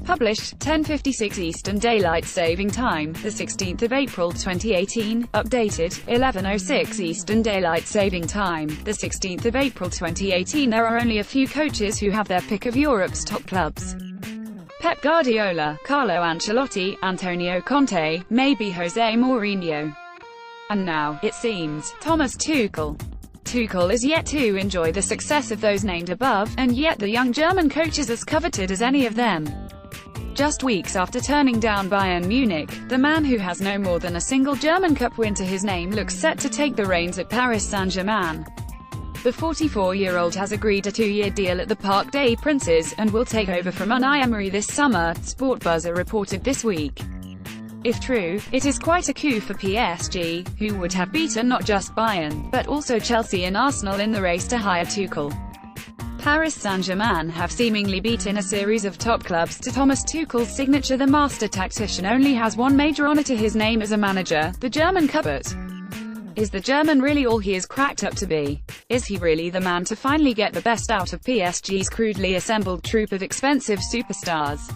Published, 10:56 Eastern Daylight Saving Time, the 16th of April 2018. Updated, 11:06 Eastern Daylight Saving Time, the 16th of April 2018. There are only a few coaches who have their pick of Europe's top clubs. Pep Guardiola, Carlo Ancelotti, Antonio Conte, maybe Jose Mourinho. And now, it seems, Thomas Tuchel. Tuchel is yet to enjoy the success of those named above, and yet the young German coach is as coveted as any of them. Just weeks after turning down Bayern Munich, the man who has no more than a single German Cup win to his name looks set to take the reins at Paris Saint-Germain. The 44-year-old has agreed a 2-year deal at the Parc des Princes, and will take over from Unai Emery this summer, Sport Buzzer reported this week. If true, it is quite a coup for PSG, who would have beaten not just Bayern, but also Chelsea and Arsenal in the race to hire Tuchel. Paris Saint-Germain have seemingly beaten a series of top clubs to Thomas Tuchel's signature. The master tactician only has one major honour to his name as a manager, the German Cup. But is the German really all he is cracked up to be? Is he really the man to finally get the best out of PSG's crudely assembled troupe of expensive superstars?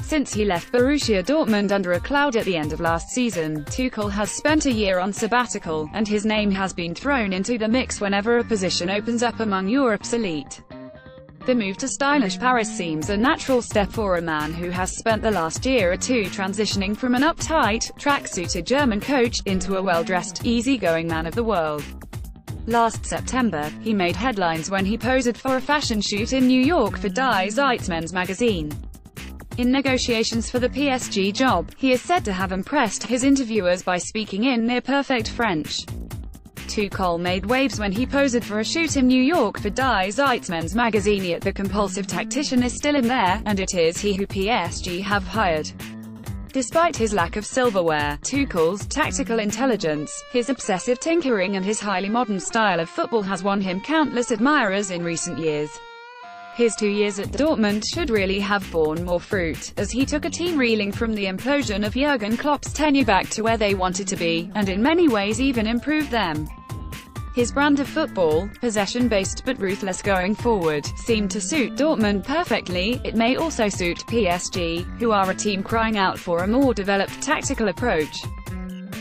Since he left Borussia Dortmund under a cloud at the end of last season, Tuchel has spent a year on sabbatical, and his name has been thrown into the mix whenever a position opens up among Europe's elite. The move to stylish Paris seems a natural step for a man who has spent the last year or two transitioning from an uptight, track-suited German coach, into a well-dressed, easygoing man of the world. Last September, he made headlines when he posed for a fashion shoot in New York for Die Zeit men's magazine. In negotiations for the PSG job, he is said to have impressed his interviewers by speaking in near-perfect French. Tuchel made waves when he posed for a shoot in New York for Die Zeit men's magazine, yet the compulsive tactician is still in there, and it is he who PSG have hired. Despite his lack of silverware, Tuchel's tactical intelligence, his obsessive tinkering and his highly modern style of football has won him countless admirers in recent years. His 2 years at Dortmund should really have borne more fruit, as he took a team reeling from the implosion of Jurgen Klopp's tenure back to where they wanted to be, and in many ways even improved them. His brand of football, possession-based but ruthless going forward, seemed to suit Dortmund perfectly. It may also suit PSG, who are a team crying out for a more developed tactical approach.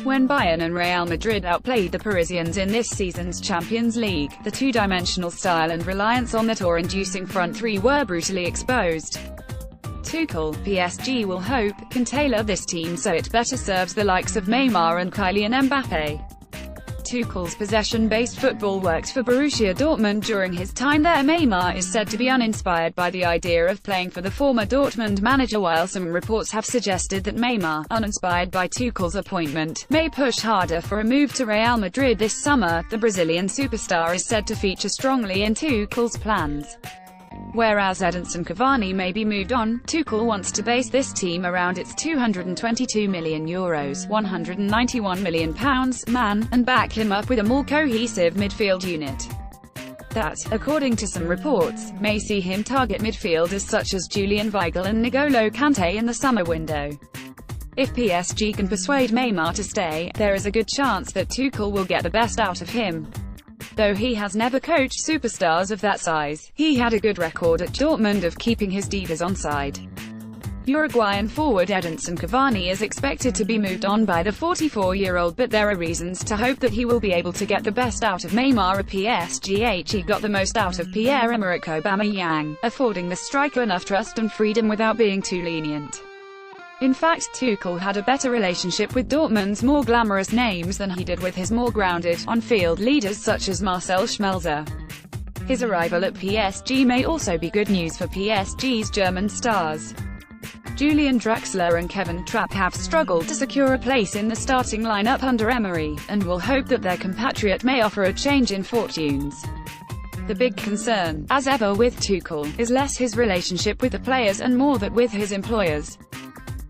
When Bayern and Real Madrid outplayed the Parisians in this season's Champions League, the two-dimensional style and reliance on the tour-inducing front three were brutally exposed. Tuchel, PSG will hope, can tailor this team so it better serves the likes of Neymar and Kylian Mbappé. Tuchel's possession-based football worked for Borussia Dortmund during his time there. Neymar is said to be uninspired by the idea of playing for the former Dortmund manager, while some reports have suggested that Neymar, uninspired by Tuchel's appointment, may push harder for a move to Real Madrid this summer. The Brazilian superstar is said to feature strongly in Tuchel's plans. Whereas Edinson Cavani may be moved on, Tuchel wants to base this team around its €222 million £191 million man, and back him up with a more cohesive midfield unit. That, according to some reports, may see him target midfielders such as Julian Weigl and N'Golo Kante in the summer window. If PSG can persuade Neymar to stay, there is a good chance that Tuchel will get the best out of him. Though he has never coached superstars of that size, he had a good record at Dortmund of keeping his divas on side. Uruguayan forward Edinson Cavani is expected to be moved on by the 44-year-old, but there are reasons to hope that he will be able to get the best out of Neymar at PSG. He got the most out of Pierre-Emerick Aubameyang, affording the striker enough trust and freedom without being too lenient. In fact, Tuchel had a better relationship with Dortmund's more glamorous names than he did with his more grounded, on-field leaders such as Marcel Schmelzer. His arrival at PSG may also be good news for PSG's German stars. Julian Draxler and Kevin Trapp have struggled to secure a place in the starting lineup under Emery, and will hope that their compatriot may offer a change in fortunes. The big concern, as ever with Tuchel, is less his relationship with the players and more that with his employers.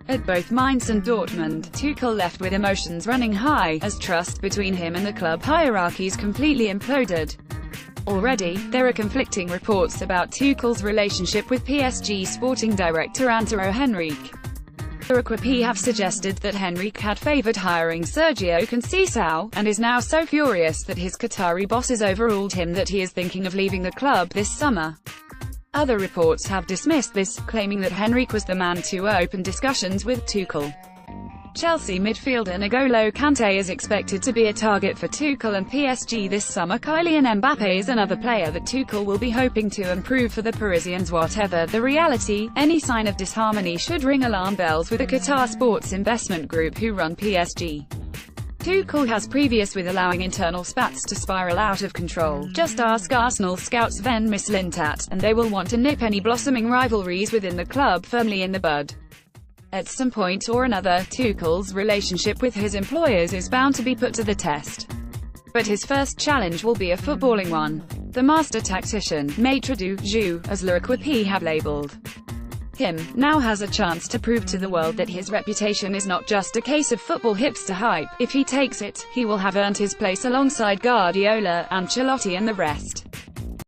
At both Mainz and Dortmund, Tuchel left with emotions running high, as trust between him and the club hierarchies completely imploded. Already, there are conflicting reports about Tuchel's relationship with PSG sporting director Antero Henrique. The Equipe have suggested that Henrique had favoured hiring Sergio Conceição, and is now so furious that his Qatari bosses overruled him that he is thinking of leaving the club this summer. Other reports have dismissed this, claiming that Henrique was the man to open discussions with Tuchel. Chelsea midfielder N'Golo Kante is expected to be a target for Tuchel and PSG this summer. Kylian Mbappé is another player that Tuchel will be hoping to improve for the Parisians. Whatever the reality, any sign of disharmony should ring alarm bells with the Qatar Sports Investment Group who run PSG. Tuchel has previous with allowing internal spats to spiral out of control. Just ask Arsenal scouts Sven Mislintat, and they will want to nip any blossoming rivalries within the club firmly in the bud. At some point or another, Tuchel's relationship with his employers is bound to be put to the test. But his first challenge will be a footballing one. The master tactician, maître du jeu, as L'Equipe have labelled him, now has a chance to prove to the world that his reputation is not just a case of football hipster hype. If he takes it, he will have earned his place alongside Guardiola, Ancelotti and the rest.